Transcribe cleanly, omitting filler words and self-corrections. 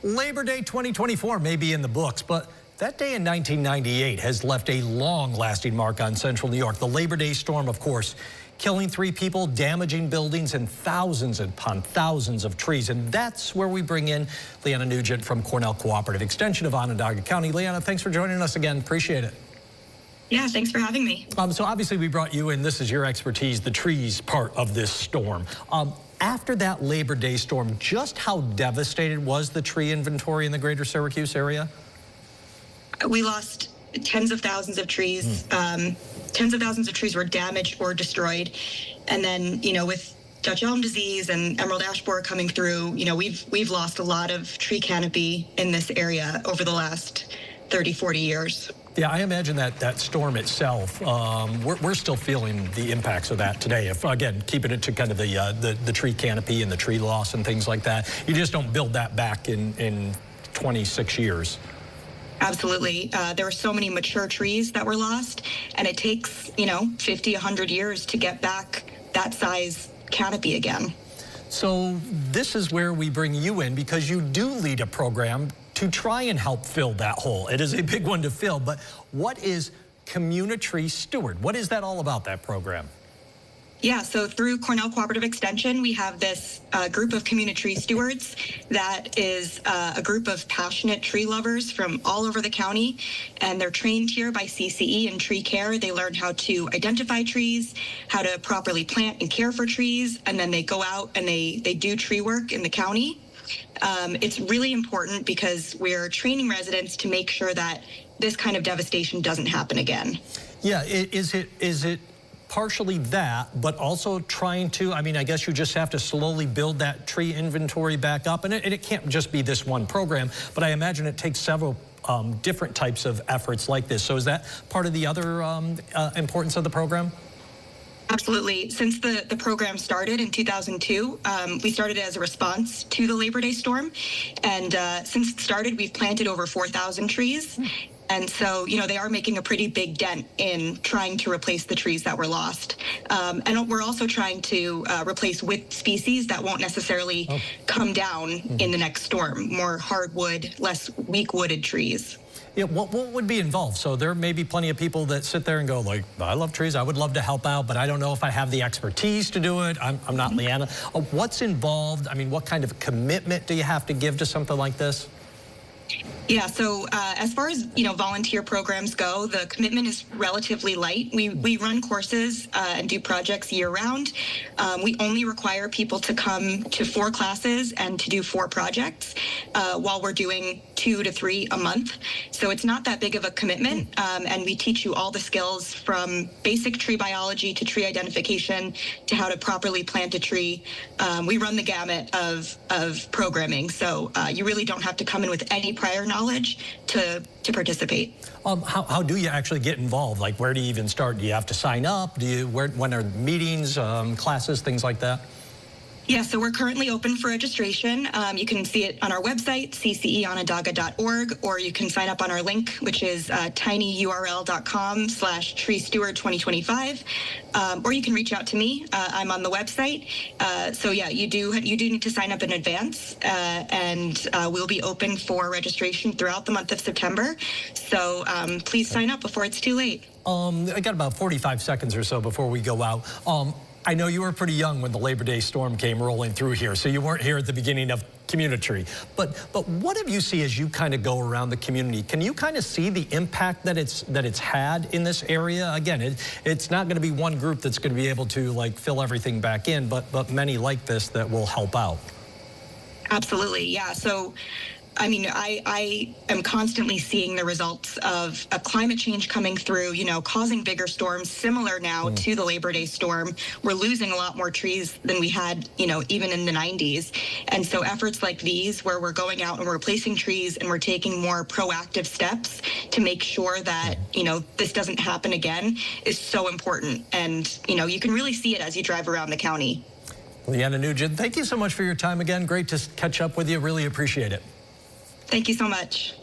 Labor Day 2024 may be in the books, but that day in 1998 has left a long-lasting mark on central New York. The Labor Day storm, of course, killing 3 people, damaging buildings, and thousands upon thousands of trees. And that's where we bring in Leanna Nugent from Cornell Cooperative Extension of Onondaga County. Leanna, thanks for joining us again. Appreciate it. Yeah, thanks for having me. So obviously we brought you in. This is your expertise, the trees part of this storm. After that Labor Day storm, just how devastated was the tree inventory in the greater Syracuse area? We lost tens of thousands of trees. Tens of thousands of trees were damaged or destroyed. And then, with Dutch elm disease and emerald ash borer coming through, we've lost a lot of tree canopy in this area over the last 30, 40 years. Yeah, I imagine that storm itself, we're still feeling the impacts of that today. If, again, keeping it to kind of the tree canopy and the tree loss and things like that, you just don't build that back in 26 years. Absolutely. There were so many mature trees that were lost, and it takes, 50, 100 years to get back that size canopy again. So this is where we bring you in, because you do lead a program to try and help fill that hole. It is a big one to fill, but what is Community Steward? What is that all about, that program? Yeah, so through Cornell Cooperative Extension, we have this group of community tree stewards that is a group of passionate tree lovers from all over the county, and they're trained here by CCE in tree care. They learn how to identify trees, how to properly plant and care for trees, and then they go out and they do tree work in the county. It's really important because we're training residents to make sure that this kind of devastation doesn't happen again. Yeah, is it partially that, but also trying to, I guess you just have to slowly build that tree inventory back up, and it can't just be this one program, but I imagine it takes several different types of efforts like this. So is that part of the other importance of the program? Absolutely. Since the program started in 2002, we started as a response to the Labor Day storm. And since it started, we've planted over 4,000 trees. And so, they are making a pretty big dent in trying to replace the trees that were lost. And we're also trying to replace with species that won't necessarily come down in the next storm, more hardwood, less weak-wooded trees. Yeah, what would be involved? So there may be plenty of people that sit there and go, like, I love trees, I would love to help out, but I don't know if I have the expertise to do it. I'm not Leanna. What's involved? What kind of commitment do you have to give to something like this? Yeah, so as far as, volunteer programs go, the commitment is relatively light. We run courses and do projects year-round. We only require people to come to 4 classes and to do 4 projects while we're doing 2 to 3 a month. So it's not that big of a commitment, and we teach you all the skills from basic tree biology to tree identification to how to properly plant a tree. We run the gamut of programming, so you really don't have to come in with any prior knowledge to participate. How do you actually get involved? Like, where do you even start? Do you have to sign up? When are meetings, classes, things like that? Yeah, so we're currently open for registration. You can see it on our website, cceonondaga.org, or you can sign up on our link, which is tinyurl.com/treesteward2025, or you can reach out to me. I'm on the website. So yeah, you do need to sign up in advance, and we'll be open for registration throughout the month of September. So please sign up before it's too late. I got about 45 seconds or so before we go out. I know you were pretty young when the Labor Day storm came rolling through here, so you weren't here at the beginning of Community. But what have you see as you kind of go around the community? Can you kind of see the impact that it's had in this area? Again, it's not going to be one group that's going to be able to fill everything back in, but many like this that will help out. Absolutely, yeah. So I am constantly seeing the results of climate change coming through, causing bigger storms similar now to the Labor Day storm. We're losing a lot more trees than we had, even in the 90s. And so efforts like these, where we're going out and we're replacing trees and we're taking more proactive steps to make sure that, this doesn't happen again, is so important. And, you can really see it as you drive around the county. Leanna Nugent, thank you so much for your time again. Great to catch up with you. Really appreciate it. Thank you so much.